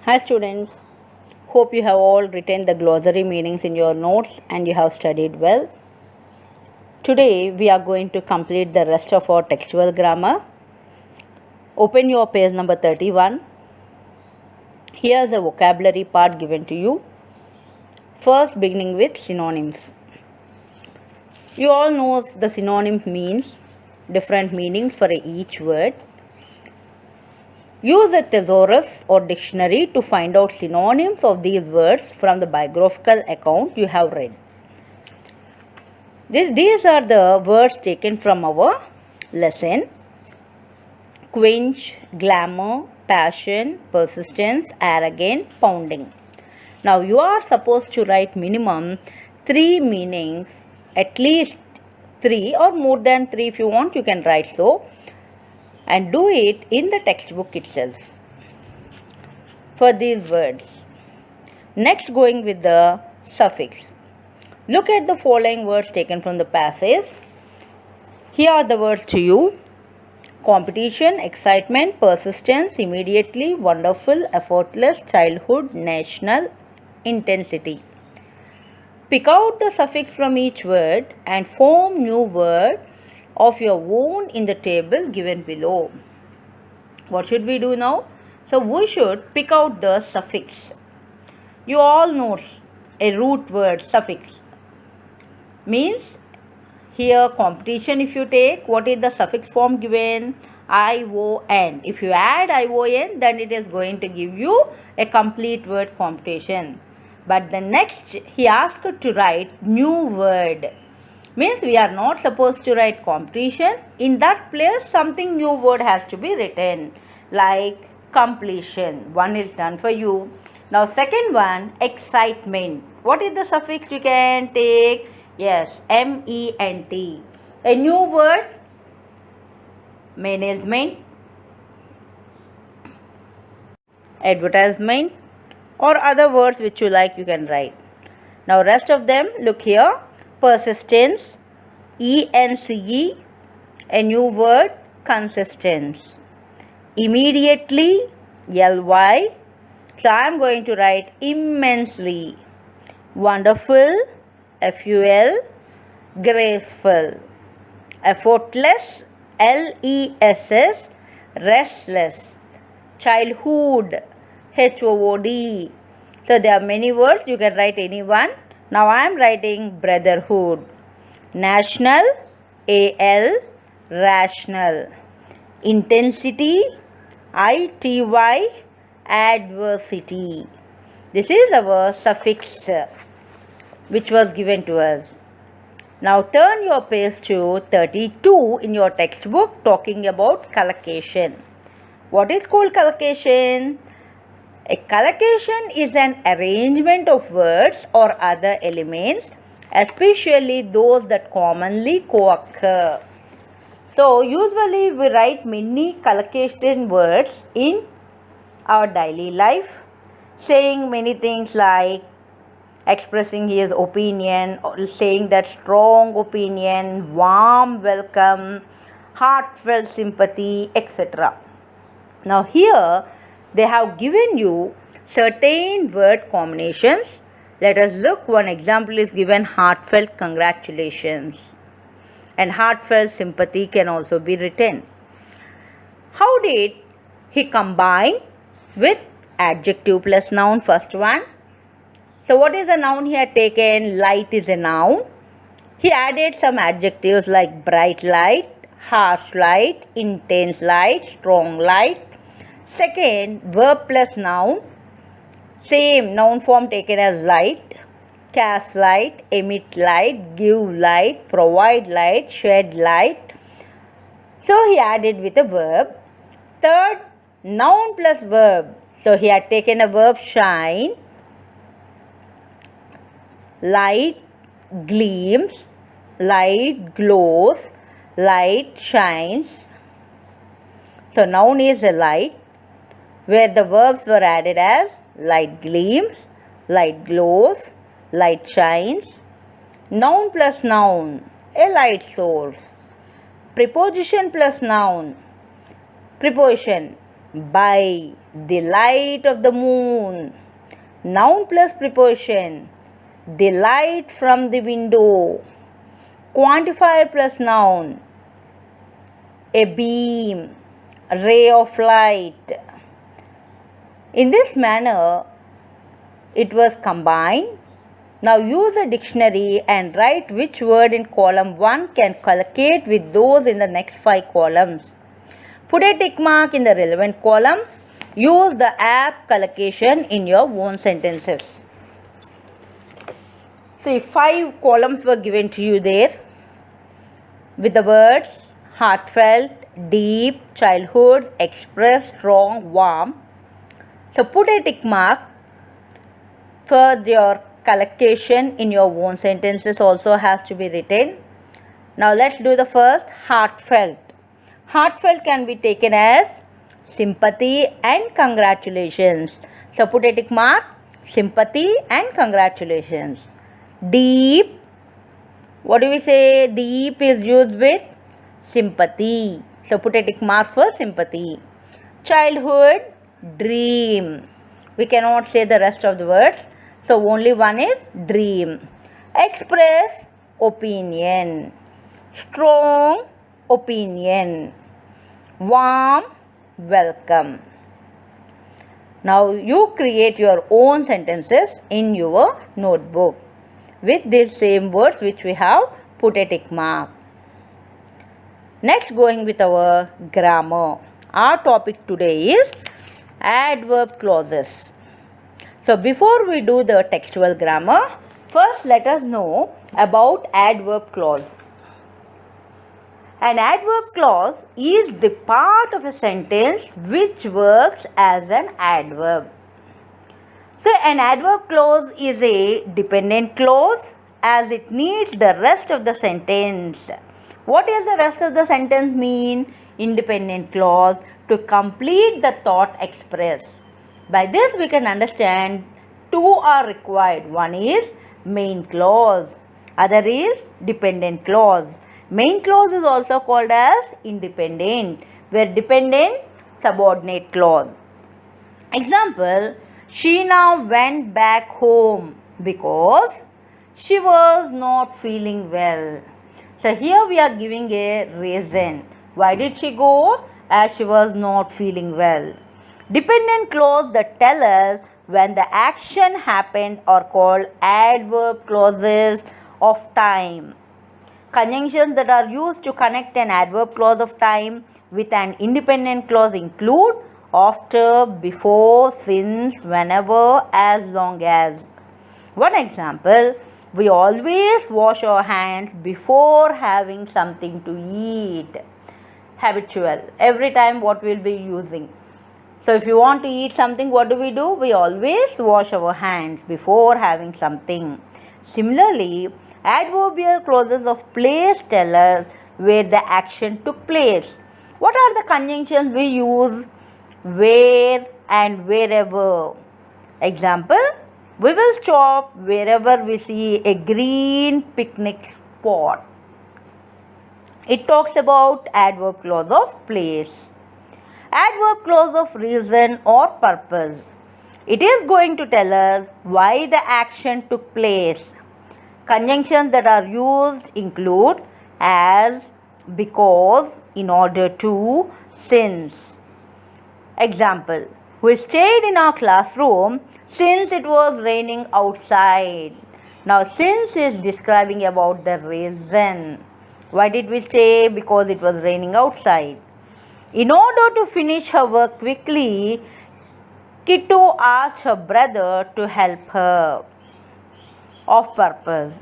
Hi students, hope you have all written the glossary meanings in your notes and you have studied well. Today we are going to complete the rest of our textual grammar. Open your page number 31. Here is a vocabulary part given to you. First, beginning with synonyms. You all know the synonym means different meanings for each word. Use a thesaurus or dictionary to find out synonyms of these words from the biographical account you have read. These are the words taken from our lesson. Quench, glamour, passion, persistence, arrogant, pounding. Now you are supposed to write minimum 3 meanings, at least 3 or more than 3 if you want, you can write so. And do it in the textbook itself for these words. Next, going with the suffix. Look at the following words taken from the passage. Here are the words to you. Competition, excitement, persistence, immediately, wonderful, effortless, childhood, national, intensity. Pick out the suffix from each word and form new word of your own in the table given below. What should we do now? So we should pick out the suffix. You all know a root word suffix means here competition. If you take, what is the suffix form given? ION. If you add ION, then it is going to give you a complete word competition. But the next he asked to write new word. Means we are not supposed to write competition. In that place, something new word has to be written, like completion. One is done for you. Now second one, excitement. What is the suffix we can take? Yes, MENT. A new word, management, advertisement, or other words which you like, you can write. Now rest of them, look here. Persistence, ENCE, a new word, consistence. Immediately, LY. So I am going to write immensely. Wonderful, FUL, graceful. Effortless, LESS, restless. Childhood, HOOD. So there are many words, you can write any one. Now I am writing brotherhood. National, AL, rational. Intensity, ITY, adversity. This is our suffix which was given to us. Now turn your page to 32 in your textbook talking about collocation. What is called collocation? A collocation is an arrangement of words or other elements, especially those that commonly co-occur. So, usually we write many collocation words in our daily life, saying many things like expressing his opinion, or saying that strong opinion, warm welcome, heartfelt sympathy, etc. Now here, they have given you certain word combinations. Let us look. One example is given, heartfelt congratulations. And heartfelt sympathy can also be written. How did he combine with adjective plus noun? First one. So what is the noun he had taken? Light is a noun. He added some adjectives like bright light, harsh light, intense light, strong light. Second, verb plus noun, same noun form taken as light, cast light, emit light, give light, provide light, shed light. So he added with a verb. Third, noun plus verb. So he had taken a verb, shine, light gleams, light glows, light shines. So noun is a light, where the verbs were added as light gleams, light glows, light shines. Noun plus noun, a light source. Preposition plus noun. Preposition, by the light of the moon. Noun plus preposition, the light from the window. Quantifier plus noun, a beam, a ray of light. In this manner, it was combined. Now use a dictionary and write which word in column 1 can collocate with those in the next 5 columns. Put a tick mark in the relevant column. Use the app collocation in your own sentences. So 5 columns were given to you there with the words heartfelt, deep, childhood, express, strong, warm. So put a tick mark for your collocation in your own sentences also has to be written. Now let's do the first, heartfelt. Heartfelt can be taken as sympathy and congratulations. So put a tick mark, sympathy and congratulations. Deep, what do we say? Deep is used with sympathy. So put a tick mark for sympathy. Childhood, dream. We cannot say the rest of the words. So only one is dream. Express, opinion. Strong, opinion. Warm, welcome. Now you create your own sentences in your notebook with these same words which we have put a tick mark. Next, going with our grammar. Our topic today is adverb clauses. So before we do the textual grammar, first let us know about adverb clause. An adverb clause is the part of a sentence which works as an adverb. So an adverb clause is a dependent clause as it needs the rest of the sentence. What does the rest of the sentence mean? Independent clause to complete the thought expressed. By this we can understand two are required. One is main clause, other is dependent clause. Main clause is also called as independent, where dependent subordinate clause. Example, Sheena went back home because she was not feeling well. So here we are giving a reason. Why did she go? As she was not feeling well. Dependent clause that tell us when the action happened are called adverb clauses of time. Conjunctions that are used to connect an adverb clause of time with an independent clause include after, before, since, whenever, as long as. One example, we always wash our hands before having something to eat. Habitual. Every time what we will be using. So if you want to eat something, what do? We always wash our hands before having something. Similarly, adverbial clauses of place tell us where the action took place. What are the conjunctions we use? Where and wherever. Example, we will stop wherever we see a green picnic spot. It talks about adverb clause of place. Adverb clause of reason or purpose. It is going to tell us why the action took place. Conjunctions that are used include as, because, in order to, since. Example, we stayed in our classroom since it was raining outside. Now since is describing about the reason. Why did we stay? Because it was raining outside. In order to finish her work quickly, Kittu asked her brother to help her. Of purpose.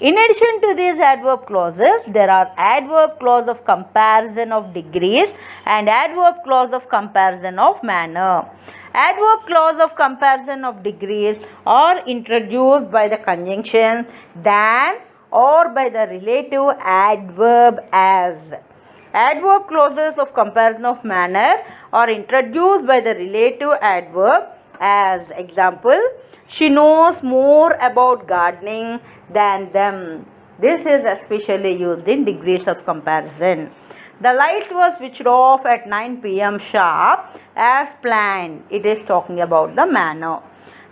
In addition to these adverb clauses, there are adverb clause of comparison of degrees and adverb clause of comparison of manner. Adverb clause of comparison of degrees are introduced by the conjunction than or by the relative adverb as. Adverb clauses of comparison of manner are introduced by the relative adverb as. Example, she knows more about gardening than them. This is especially used in degrees of comparison. The lights were switched off at 9 p.m. sharp as planned. It is talking about the manner.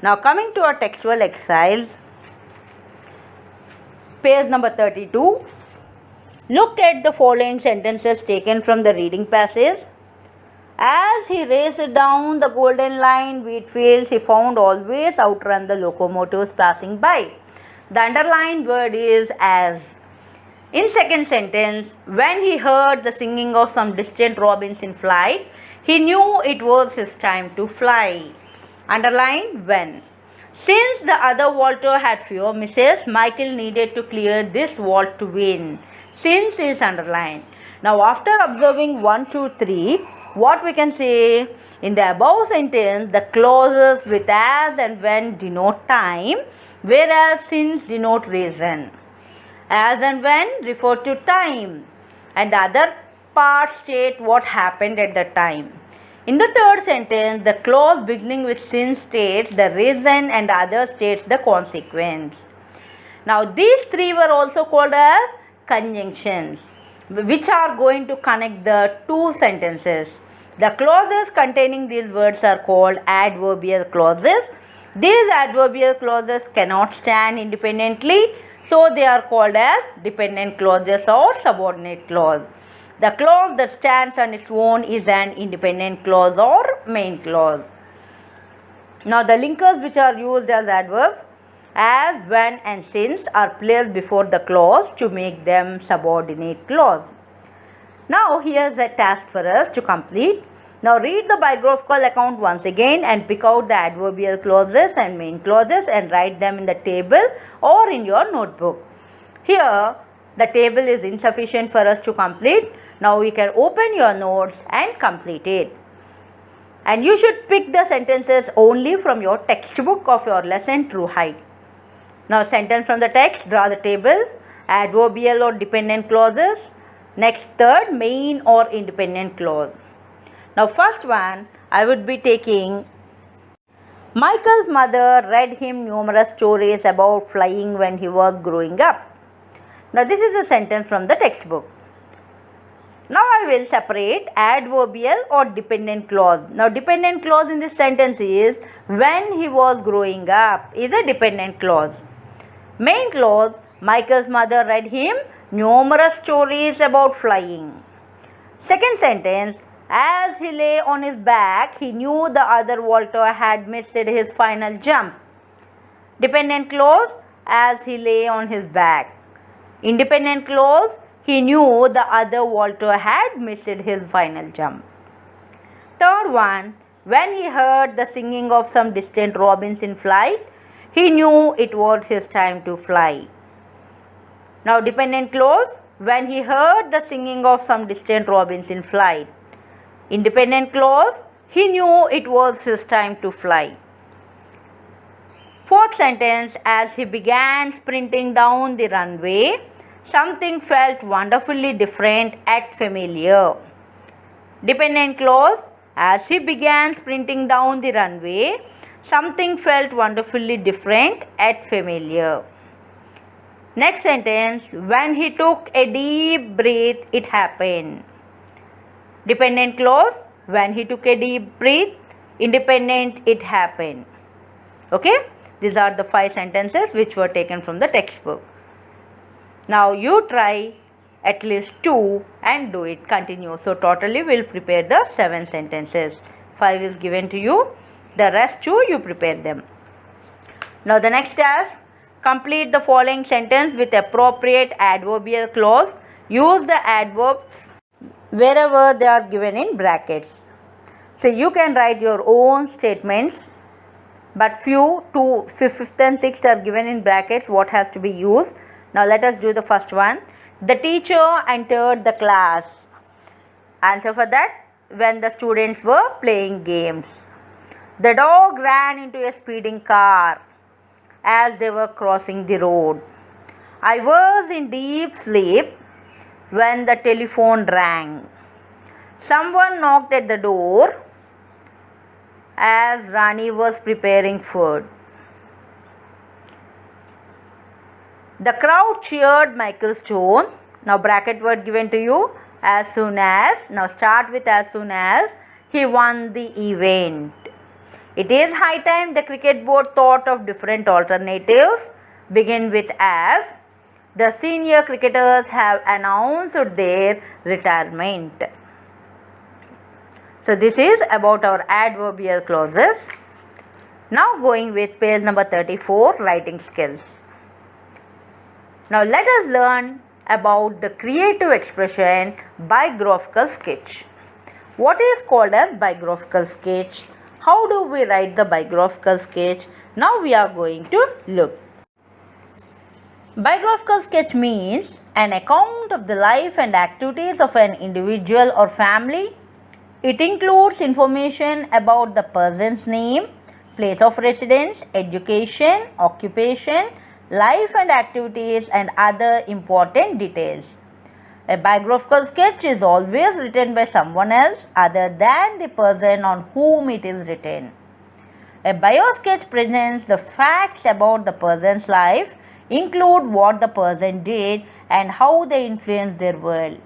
Now coming to our textual exercise, page number 32. Look at the following sentences taken from the reading passage. As he raced down the golden line wheat fields, he found always outrun the locomotives passing by. The underlined word is as. In second sentence, when he heard the singing of some distant robins in flight, he knew it was his time to fly. Underlined when. Since the other vaulter had fewer misses, Michael needed to clear this vault to win. Since is underlined. Now after observing 1, 2, 3, what we can say? In the above sentence, the clauses with as and when denote time, whereas since denote reason. As and when refer to time, and the other part state what happened at the time. In the third sentence, the clause beginning with since states the reason and the other states the consequence. Now these three were also called as conjunctions, which are going to connect the two sentences. The clauses containing these words are called adverbial clauses. These adverbial clauses cannot stand independently, so they are called as dependent clauses or subordinate clause. The clause that stands on its own is an independent clause or main clause. Now the linkers which are used as adverbs, as, when and since, are placed before the clause to make them subordinate clause. Now here's a task for us to complete. Now read the biographical account once again and pick out the adverbial clauses and main clauses and write them in the table or in your notebook. Here the table is insufficient for us to complete. Now you can open your notes and complete it. And you should pick the sentences only from your textbook of your lesson True Height. Now sentence from the text, draw the table, adverbial or dependent clauses. Next, third, main or independent clause. Now first one, I would be taking, Michael's mother read him numerous stories about flying when he was growing up. Now this is a sentence from the textbook. Now I will separate adverbial or dependent clause. Now dependent clause in this sentence is when he was growing up is a dependent clause. Main clause, Michael's mother read him numerous stories about flying. Second sentence, as he lay on his back, he knew the other vaulter had missed his final jump. Dependent clause, as he lay on his back. Independent clause, he knew the other vaulter had missed his final jump. Third one, when he heard the singing of some distant robins in flight, he knew it was his time to fly. Now dependent clause, when he heard the singing of some distant robins in flight. Independent clause, he knew it was his time to fly. Fourth sentence, as he began sprinting down the runway, something felt wonderfully different yet familiar. Dependent clause, as he began sprinting down the runway, something felt wonderfully different yet familiar. Next sentence, when he took a deep breath, it happened. Dependent clause, when he took a deep breath. Independent, it happened. Okay, these are the 5 sentences which were taken from the textbook. Now you try at least 2 and do it. Continue. So totally we'll prepare the 7 sentences. 5 is given to you. The rest 2 you prepare them. Now the next task, complete the following sentence with appropriate adverbial clause. Use the adverbs wherever they are given in brackets. So you can write your own statements, but few, 2, 5th and 6th are given in brackets. What has to be used? Now let us do the first one. The teacher entered the class. Answer for that, when the students were playing games. The dog ran into a speeding car as they were crossing the road. I was in deep sleep when the telephone rang. Someone knocked at the door as Rani was preparing food. The crowd cheered Michael's tone. Now bracket word given to you. As soon as, now start with as soon as he won the event. It is high time the cricket board thought of different alternatives. Begin with as. The senior cricketers have announced their retirement. So this is about our adverbial clauses. Now going with page number 34, writing skills. Now let us learn about the creative expression biographical sketch. What is called as biographical sketch? How do we write the biographical sketch? Now we are going to look. Biographical sketch means an account of the life and activities of an individual or family. It includes information about the person's name, place of residence, education, occupation, life and activities, and other important details. A biographical sketch is always written by someone else other than the person on whom it is written. A bio sketch presents the facts about the person's life, include what the person did and how they influenced their world.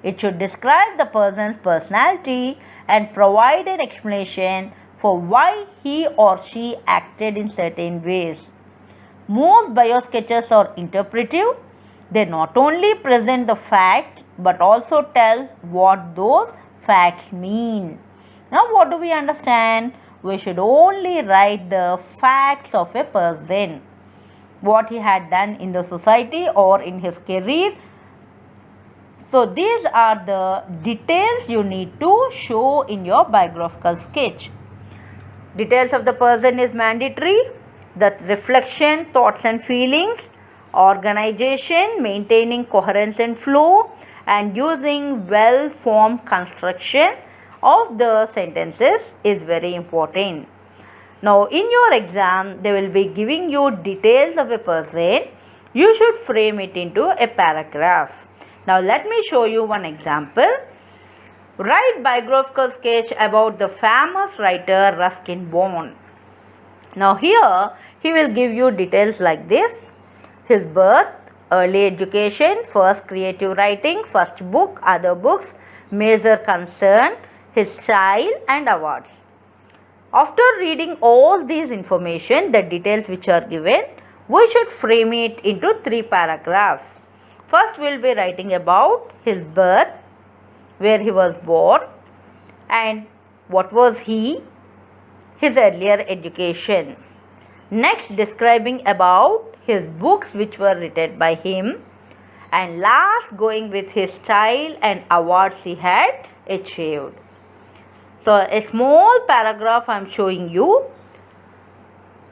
It should describe the person's personality and provide an explanation for why he or she acted in certain ways. Most bio sketches are interpretive. They not only present the facts but also tell what those facts mean. Now what do we understand? We should only write the facts of a person, what he had done in the society or in his career. So these are the details you need to show in your biographical sketch. Details of the person is mandatory. The reflection, thoughts and feelings, organization, maintaining coherence and flow, and using well-formed construction of the sentences is very important. Now in your exam, they will be giving you details of a person. You should frame it into a paragraph. Now let me show you one example. Write biographical sketch about the famous writer Ruskin Bond. Now here he will give you details like this: his birth, early education, first creative writing, first book, other books, major concern, his child and awards. After reading all these information, the details which are given, we should frame it into 3 paragraphs. First we will be writing about his birth, where he was born and what was he, his earlier education. Next, describing about his books which were written by him, and last going with his style and awards he had achieved. So a small paragraph I am showing you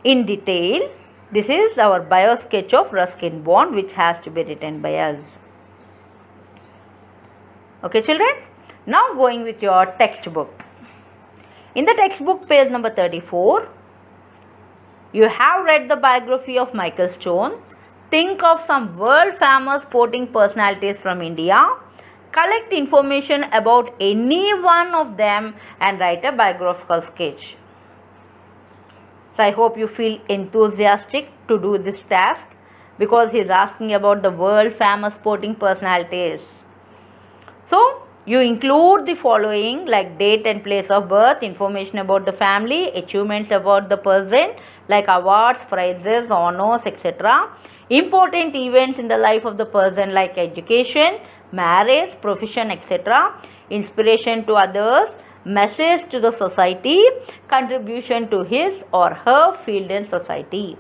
in detail. This is our bio sketch of Ruskin Bond which has to be written by us. Okay children, now going with your textbook. In the textbook page number 34, you have read the biography of Michael Stone. Think of some world famous sporting personalities from India. Collect information about any one of them and write a biographical sketch. So I hope you feel enthusiastic to do this task because he is asking about the world famous sporting personalities. So you include the following like date and place of birth, information about the family, achievements about the person like awards, prizes, honors, etc. Important events in the life of the person like education, marriage, profession, etc. Inspiration to others, message to the society, contribution to his or her field in society.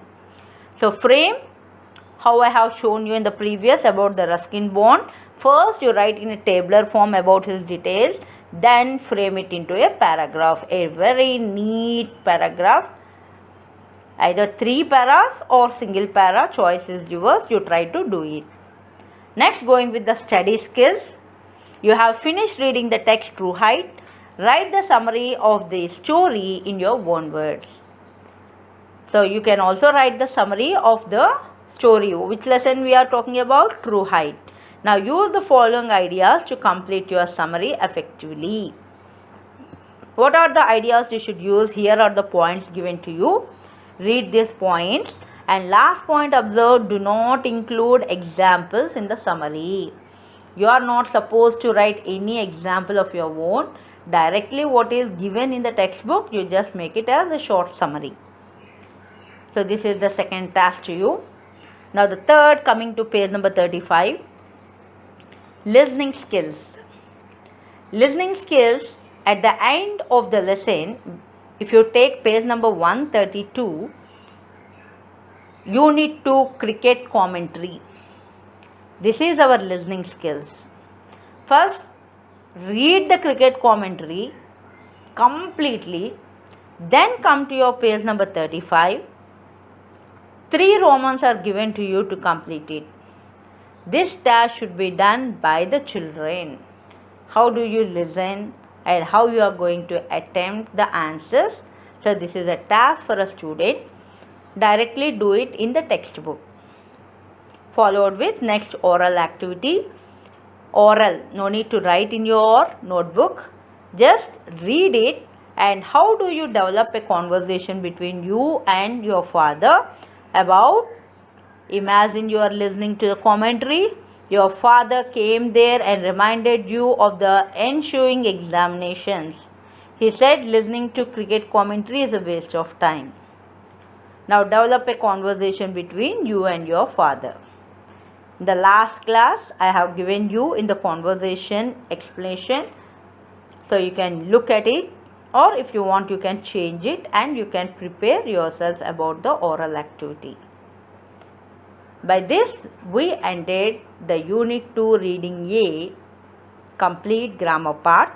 So frame how I have shown you in the previous about the Ruskin Bond. First you write in a tabular form about his details, then frame it into a paragraph, a very neat paragraph, either 3 paras or single para, choice is yours, you try to do it. Next, going with the study skills. You have finished reading the text through height. Write the summary of the story in your own words. So you can also write the summary of the story. Which lesson we are talking about? True height. Now use the following ideas to complete your summary effectively. What are the ideas you should use? Here are the points given to you. Read these points. And last point, observe, do not include examples in the summary. You are not supposed to write any example of your own. Directly what is given in the textbook, you just make it as a short summary. So this is the second task to you. Now the third, coming to page number 35, listening skills. Listening skills, at the end of the lesson, if you take page number 132, Unit 2 cricket commentary. This is our listening skills. First, read the cricket commentary completely. Then come to your page number 35. 3 Romans are given to you to complete it. This task should be done by the children. How do you listen and how you are going to attempt the answers? So this is a task for a student. Directly do it in the textbook. Followed with next oral activity. Oral, no need to write in your notebook. Just read it. And how do you develop a conversation between you and your father about, imagine you are listening to the commentary. Your father came there and reminded you of the ensuing examinations. He said listening to cricket commentary is a waste of time. Now develop a conversation between you and your father. In the last class, I have given you in the conversation explanation. So you can look at it, or if you want you can change it and you can prepare yourself about the oral activity. By this, we ended the Unit 2 Reading A complete grammar part.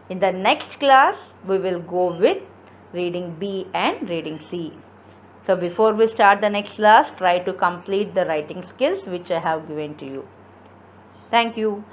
In the next class, we will go with Reading B and Reading C. So before we start the next class, try to complete the writing skills which I have given to you. Thank you.